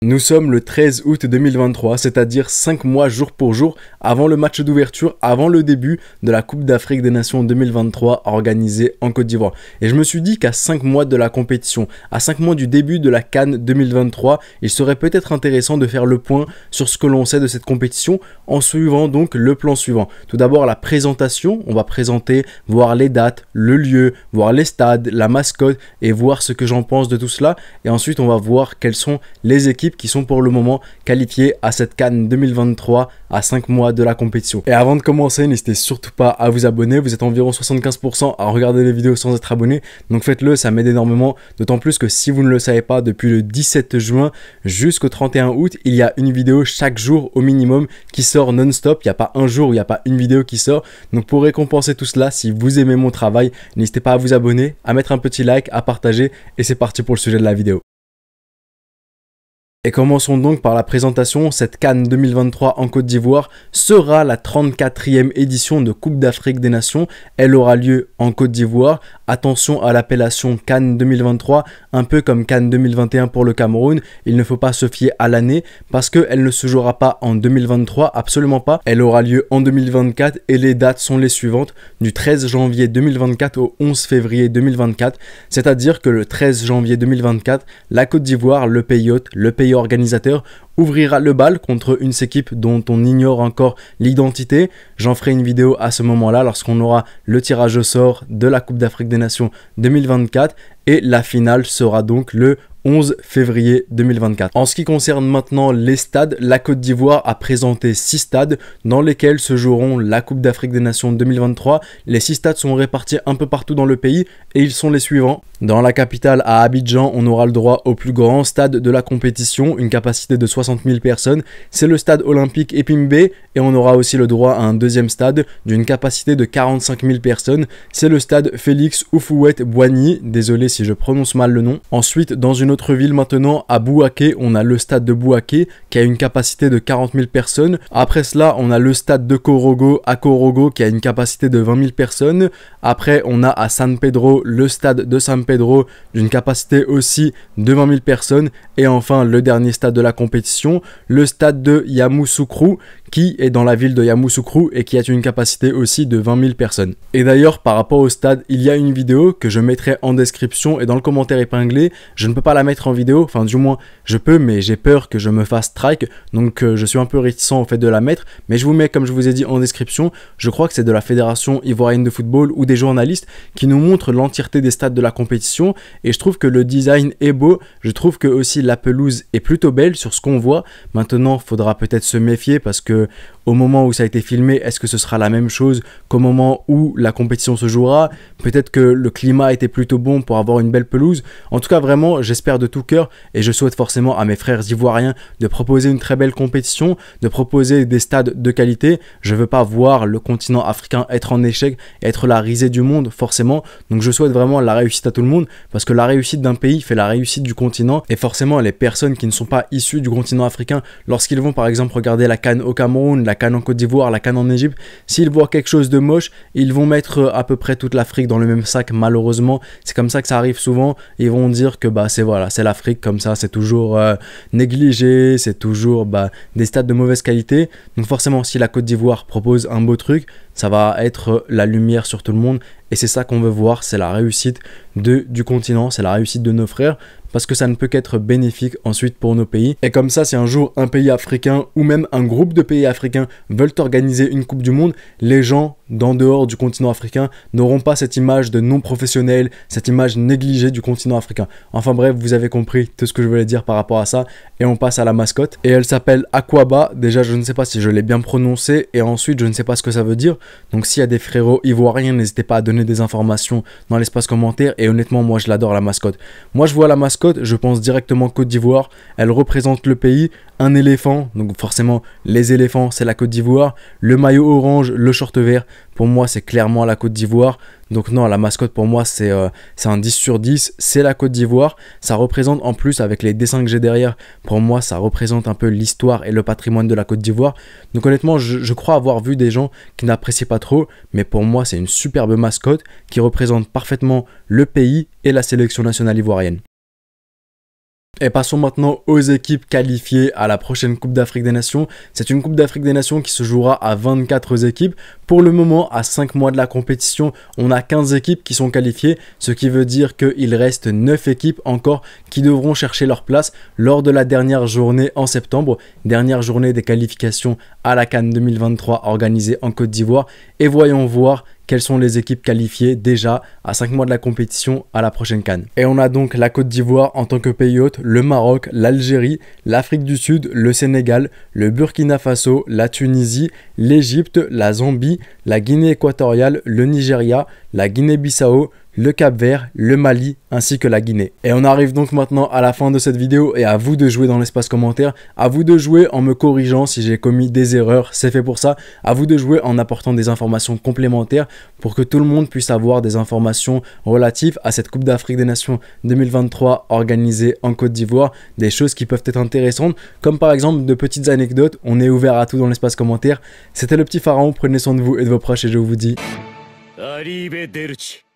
Nous sommes le 13 août 2023, c'est-à-dire 5 mois jour pour jour avant le match d'ouverture, avant le début de la Coupe d'Afrique des Nations 2023 organisée en Côte d'Ivoire. Et je me suis dit qu'à 5 mois de la compétition, à 5 mois du début de la CAN 2023, il serait peut-être intéressant de faire le point sur ce que l'on sait de cette compétition en suivant donc le plan suivant. Tout d'abord la présentation, on va présenter, voir les dates, le lieu, voir les stades, la mascotte et voir ce que j'en pense de tout cela. Et ensuite on va voir quelles sont les équipes qui sont pour le moment qualifiées à cette CAN 2023 à 5 mois de la compétition. Et avant de commencer, n'hésitez surtout pas à vous abonner, vous êtes environ 75% à regarder les vidéos sans être abonné, donc faites-le, ça m'aide énormément, d'autant plus que si vous ne le savez pas, depuis le 17 juin jusqu'au 31 août, il y a une vidéo chaque jour au minimum qui sort non-stop, il n'y a pas un jour où il n'y a pas une vidéo qui sort, donc pour récompenser tout cela, si vous aimez mon travail, n'hésitez pas à vous abonner, à mettre un petit like, à partager, et c'est parti pour le sujet de la vidéo. Et commençons donc par la présentation. Cette CAN 2023 en Côte d'Ivoire sera la 34e édition de Coupe d'Afrique des Nations. Elle aura lieu en Côte d'Ivoire. Attention à l'appellation CAN 2023, un peu comme CAN 2021 pour le Cameroun. Il ne faut pas se fier à l'année parce qu'elle ne se jouera pas en 2023, absolument pas. Elle aura lieu en 2024 et les dates sont les suivantes, du 13 janvier 2024 au 11 février 2024. C'est-à-dire que le 13 janvier 2024, la Côte d'Ivoire, le pays hôte, le pays organisateur, ouvrira le bal contre une équipe dont on ignore encore l'identité. J'en ferai une vidéo à ce moment-là lorsqu'on aura le tirage au sort de la Coupe d'Afrique des Nations 2024 et la finale sera donc le 11 février 2024. En ce qui concerne maintenant les stades, la Côte d'Ivoire a présenté 6 stades dans lesquels se joueront la Coupe d'Afrique des Nations 2023. Les 6 stades sont répartis un peu partout dans le pays et ils sont les suivants. Dans la capitale, à Abidjan, on aura le droit au plus grand stade de la compétition, une capacité de 60 000 personnes. C'est le stade olympique Epimbe et on aura aussi le droit à un deuxième stade d'une capacité de 45 000 personnes. C'est le stade Félix Houphouët-Boigny, désolé si je prononce mal le nom. Ensuite, dans une autre ville maintenant, à Bouaké, on a le stade de Bouaké qui a une capacité de 40 000 personnes. Après cela, on a le stade de Korogo à Korogo qui a une capacité de 20 000 personnes. Après, on a à San Pedro le stade de San Pedro d'une capacité aussi de 20 000 personnes. Et enfin, le dernier stade de la compétition, le stade de Yamoussoukro qui est dans la ville de Yamoussoukro et qui a une capacité aussi de 20 000 personnes. Et d'ailleurs, par rapport au stade, il y a une vidéo que je mettrai en description et dans le commentaire épinglé. Je ne peux pas la mettre en vidéo, enfin du moins je peux, mais j'ai peur que je me fasse strike, donc je suis un peu réticent au fait de la mettre, mais je vous mets, comme je vous ai dit, en description. Je crois que c'est de la Fédération Ivoirienne de Football ou des journalistes qui nous montrent l'entièreté des stades de la compétition et je trouve que le design est beau, je trouve que aussi la pelouse est plutôt belle sur ce qu'on voit. Maintenant, il faudra peut-être se méfier parce que au moment où ça a été filmé, est-ce que ce sera la même chose qu'au moment où la compétition se jouera? Peut-être que le climat était plutôt bon pour avoir une belle pelouse. En tout cas, vraiment, j'espère de tout cœur et je souhaite forcément à mes frères ivoiriens de proposer une très belle compétition, de proposer des stades de qualité. Je ne veux pas voir le continent africain être en échec, être la risée du monde, forcément. Donc je souhaite vraiment la réussite à tout le monde parce que la réussite d'un pays fait la réussite du continent et forcément les personnes qui ne sont pas issues du continent africain, lorsqu'ils vont par exemple regarder la CAN au Cameroun, la CAN en Côte d'Ivoire, la CAN en Égypte, s'ils voient quelque chose de moche, ils vont mettre à peu près toute l'Afrique dans le même sac, malheureusement. C'est comme ça que ça arrive souvent. Ils vont dire que bah c'est voilà, c'est l'Afrique comme ça, c'est toujours négligé, c'est toujours des stades de mauvaise qualité. Donc forcément, si la Côte d'Ivoire propose un beau truc, ça va être la lumière sur tout le monde et c'est ça qu'on veut voir, c'est la réussite du continent, c'est la réussite de nos frères parce que ça ne peut qu'être bénéfique ensuite pour nos pays. Et comme ça, si un jour un pays africain ou même un groupe de pays africains veulent organiser une Coupe du Monde, les gens d'en dehors du continent africain n'auront pas cette image de non professionnel, cette image négligée du continent africain. Enfin bref, vous avez compris tout ce que je voulais dire par rapport à ça et on passe à la mascotte. Et elle s'appelle Aquaba, déjà je ne sais pas si je l'ai bien prononcé et ensuite je ne sais pas ce que ça veut dire. Donc s'il y a des frérots ivoiriens, n'hésitez pas à donner des informations dans l'espace commentaire et honnêtement moi je l'adore la mascotte. Moi je vois la mascotte, je pense directement Côte d'Ivoire, elle représente le pays, un éléphant, donc forcément les éléphants c'est la Côte d'Ivoire, le maillot orange, le short vert, pour moi c'est clairement la Côte d'Ivoire. Donc non, la mascotte pour moi c'est un 10 sur 10, c'est la Côte d'Ivoire. Ça représente en plus avec les dessins que j'ai derrière, pour moi ça représente un peu l'histoire et le patrimoine de la Côte d'Ivoire. Donc honnêtement je crois avoir vu des gens qui n'apprécient pas trop, mais pour moi c'est une superbe mascotte qui représente parfaitement le pays et la sélection nationale ivoirienne. Et passons maintenant aux équipes qualifiées à la prochaine Coupe d'Afrique des Nations. C'est une Coupe d'Afrique des Nations qui se jouera à 24 équipes. Pour le moment, à 5 mois de la compétition, on a 15 équipes qui sont qualifiées, ce qui veut dire qu'il reste 9 équipes encore qui devront chercher leur place lors de la dernière journée en septembre, dernière journée des qualifications à la CAN 2023 organisée en Côte d'Ivoire. Et voyons voir quelles sont les équipes qualifiées déjà à 5 mois de la compétition à la prochaine CAN. Et on a donc la Côte d'Ivoire en tant que pays hôte, le Maroc, l'Algérie, l'Afrique du Sud, le Sénégal, le Burkina Faso, la Tunisie, l'Égypte, la Zambie, la Guinée équatoriale, le Nigeria, la Guinée-Bissau, le Cap-Vert, le Mali ainsi que la Guinée. Et on arrive donc maintenant à la fin de cette vidéo et à vous de jouer dans l'espace commentaire, à vous de jouer en me corrigeant si j'ai commis des erreurs, c'est fait pour ça, à vous de jouer en apportant des informations complémentaires pour que tout le monde puisse avoir des informations relatives à cette Coupe d'Afrique des Nations 2023 organisée en Côte d'Ivoire, des choses qui peuvent être intéressantes, comme par exemple de petites anecdotes. On est ouvert à tout dans l'espace commentaire. C'était le petit pharaon, prenez soin de vous et de vos proches et je vous dis... Arrivederci.